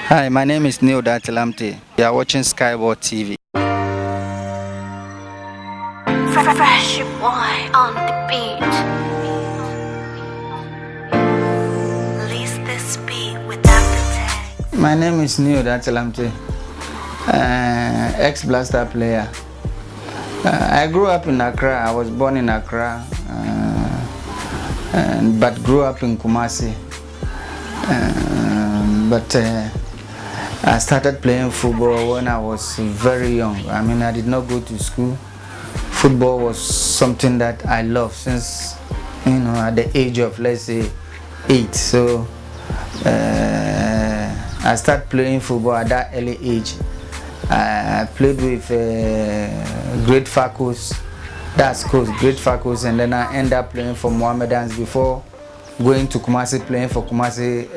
Hi, my name is Odartey Lamptey. You are watching Skyball TV. Fresh boy on the beat. Release this beat without the tag. My name is Odartey Lamptey, ex-Blaster player. I grew up in Accra. I was born in Accra, but grew up in Kumasi. I started playing football when I was very young. I mean, I did not go to school. Football was something that I loved since, at the age of, let's say, 8. So I started playing football at that early age. I played with great Fakos, that's coach, great Fakos, and then I ended up playing for Mohammedans before going to Kumasi, playing for Kumasi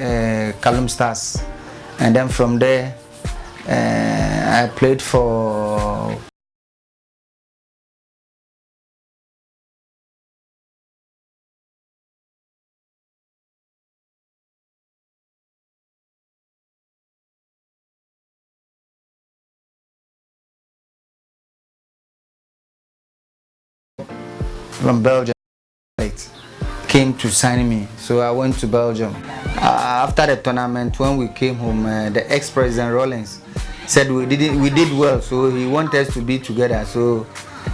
Kalum Stars. And then from there, I played for from Belgium. Came to sign me, so I went to Belgium. After the tournament, when we came home, the ex-president Rollins said we did well, so he wanted us to be together. So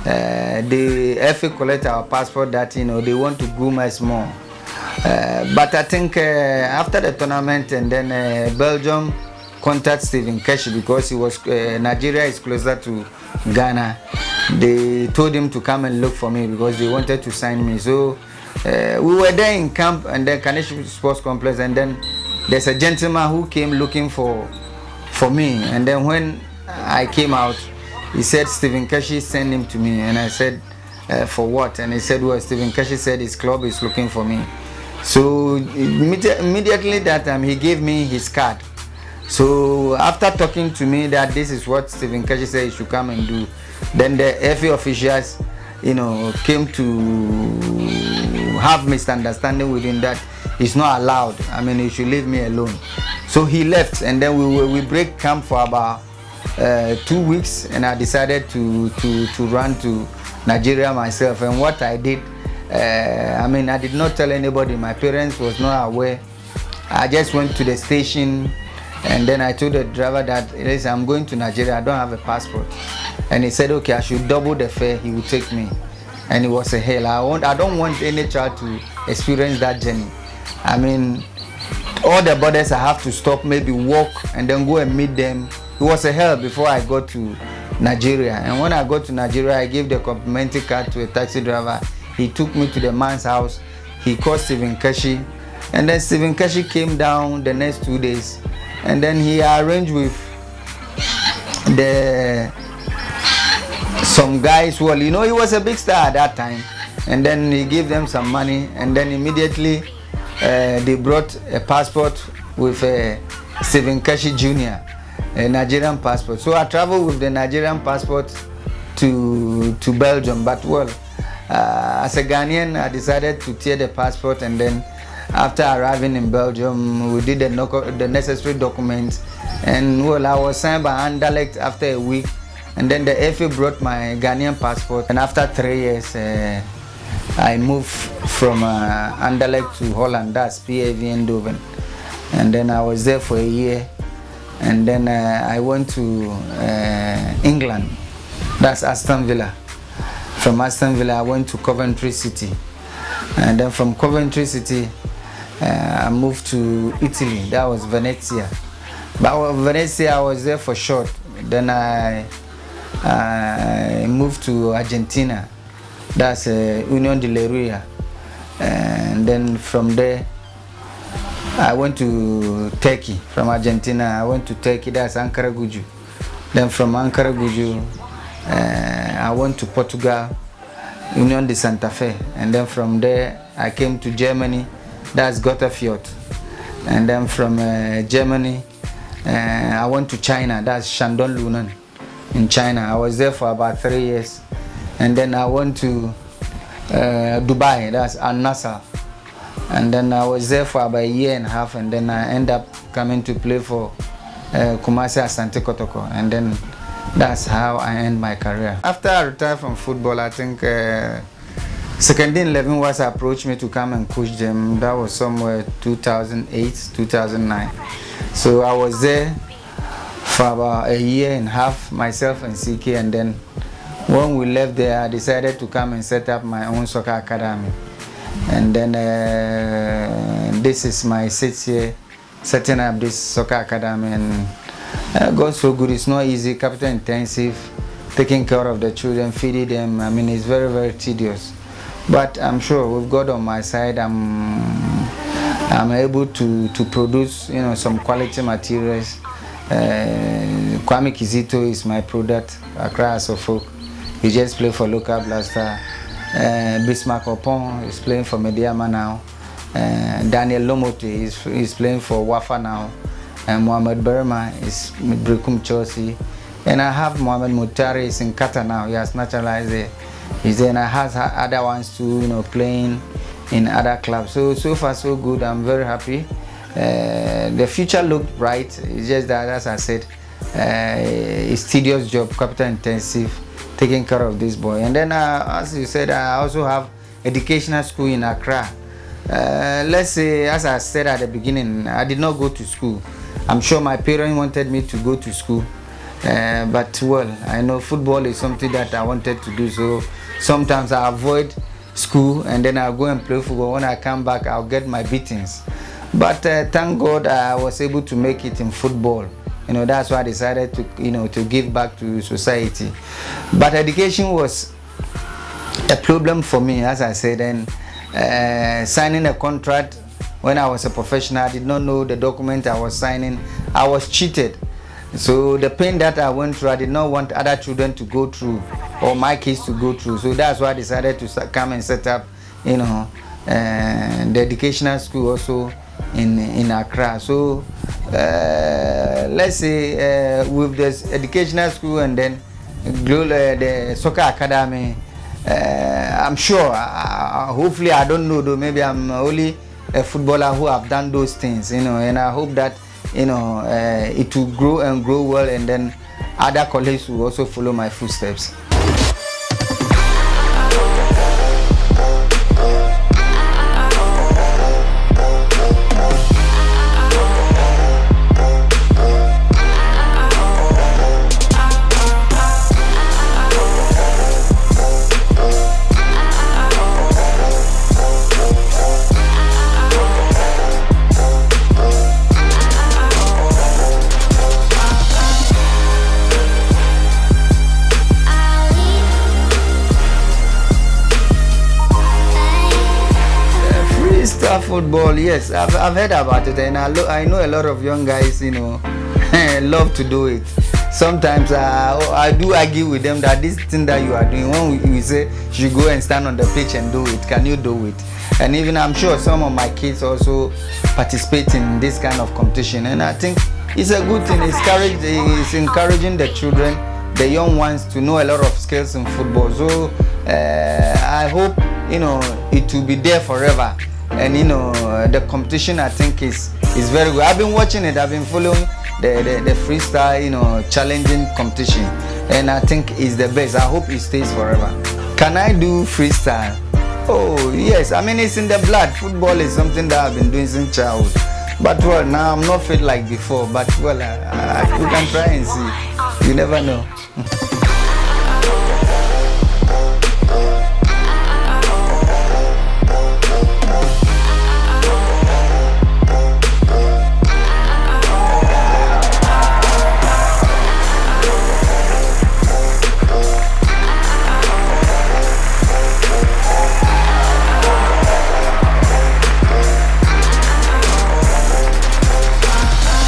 the FA collect our passport that they want to groom us more. But I think after the tournament, and then Belgium contacted Stephen Keshi because he was Nigeria is closer to Ghana. They told him to come and look for me because they wanted to sign me. So we were there in camp and then Kaneshi Sports Complex, and then there's a gentleman who came looking for me, and then when I came out, he said Stephen Keshi sent him to me, and I said for what? And he said, well, Stephen Keshi said his club is looking for me. So immediately that time he gave me his card. So after talking to me that this is what Stephen Keshi said he should come and do, then the FA officials came to have misunderstanding with him that it's not allowed. I mean, he should leave me alone. So he left, and then we break camp for about 2 weeks, and I decided to run to Nigeria myself. And what I did, I did not tell anybody. My parents was not aware. I just went to the station, and then I told the driver that, listen, I'm going to Nigeria. I don't have a passport. And he said, okay, I should double the fare. He would take me. And it was a hell. I don't want any child to experience that journey. I mean, all the borders I have to stop, maybe walk, and then go and meet them. It was a hell before I got to Nigeria. And when I got to Nigeria, I gave the complimentary card to a taxi driver. He took me to the man's house. He called Stephen Keshi. And then Stephen Keshi came down the next 2 days. And then he arranged with some guys. Well, he was a big star at that time. And then he gave them some money. And then immediately they brought a passport with Stephen Keshi Jr., a Nigerian passport. So I traveled with the Nigerian passport to Belgium. But well, as a Ghanaian, I decided to tear the passport, and then after arriving in Belgium, we did the necessary documents, and well, I was signed by Anderlecht after a week, and then the FA brought my Ghanaian passport, and after 3 years, I moved from Anderlecht to Holland, that's PAV Eindhoven, and then I was there for a year, and then I went to England, that's Aston Villa. From Aston Villa, I went to Coventry City, and then from Coventry City, I moved to Italy, that was Venezia. But Venezia, I was there for short. Then I moved to Argentina, that's Union de la Ria. And then from there, I went to Turkey. From Argentina, I went to Turkey, that's Ankara Guju. Then from Ankara Guju, I went to Portugal, Union de Santa Fe. And then from there, I came to Germany, that's Gotterfjord. And then from Germany, I went to China, that's Shandong Lunan in China. I was there for about 3 years. And then I went to Dubai, that's Al Nassr. And then I was there for about a year and a half, and then I ended up coming to play for Kumasi Asante Kotoko, and then that's how I end my career. After I retired from football, I think Second 11 was approached me to come and coach them. That was somewhere 2008, 2009. So I was there for about a year and a half, myself and CK, and then when we left there, I decided to come and set up my own soccer academy. And then this is my 6th year setting up this soccer academy, and God's so good. It's not easy, capital intensive, taking care of the children, feeding them. I mean, it's very, very tedious. But I'm sure with God on my side, I'm able to produce, you know, some quality materials. Kwame Kizito is my product, Accra Asofok. He just played for local blaster. Bismarck Opon is playing for Mediama now. Daniel Lomote is playing for Wafa now. And Mohamed Berma is with Brekum Chelsea. And I have Mohamed Mutari is in Qatar now. He has naturalized there. He's there, and I have other ones too, you know, playing in other clubs. So far so good. I'm very happy. The future looked bright. It's just that, as I said, it's tedious job, capital intensive, taking care of this boy. And then, as you said, I also have educational school in Accra. Let's say, as I said at the beginning, I did not go to school. I'm sure my parents wanted me to go to school. But well, I know football is something that I wanted to do, so sometimes I avoid school and then I'll go and play football. When I come back, I'll get my beatings. But thank God I was able to make it in football. You know, that's why I decided to, you know, to give back to society. But education was a problem for me, as I said, and signing a contract when I was a professional, I did not know the document I was signing. I was cheated. So the pain that I went through, I did not want other children to go through, or my kids to go through. So that's why I decided to come and set up, you know, the educational school also in Accra. So let's say with this educational school and then the soccer academy, I'm sure, hopefully, I don't know though, maybe I'm only a footballer who have done those things, you know, and I hope that, you know, it will grow and grow well, and then other colleagues will also follow my footsteps. Football, yes, I've heard about it, and I know a lot of young guys, you know, love to do it. Sometimes I do argue with them that this thing that you are doing, when we say you go and stand on the pitch and do it, can you do it? And even I'm sure some of my kids also participate in this kind of competition, and I think it's a good thing. It's encouraging the children, the young ones, to know a lot of skills in football. So I hope, you know, it will be there forever. And you know, the competition, I think is very good. I've been watching it. I've been following the freestyle, you know, challenging competition, and I think it's the best. I hope it stays forever. Can I do freestyle? Oh yes, I mean, it's in the blood. Football is something that I've been doing since childhood. But well, now I'm not fit like before. But well, we can try and see. You never know.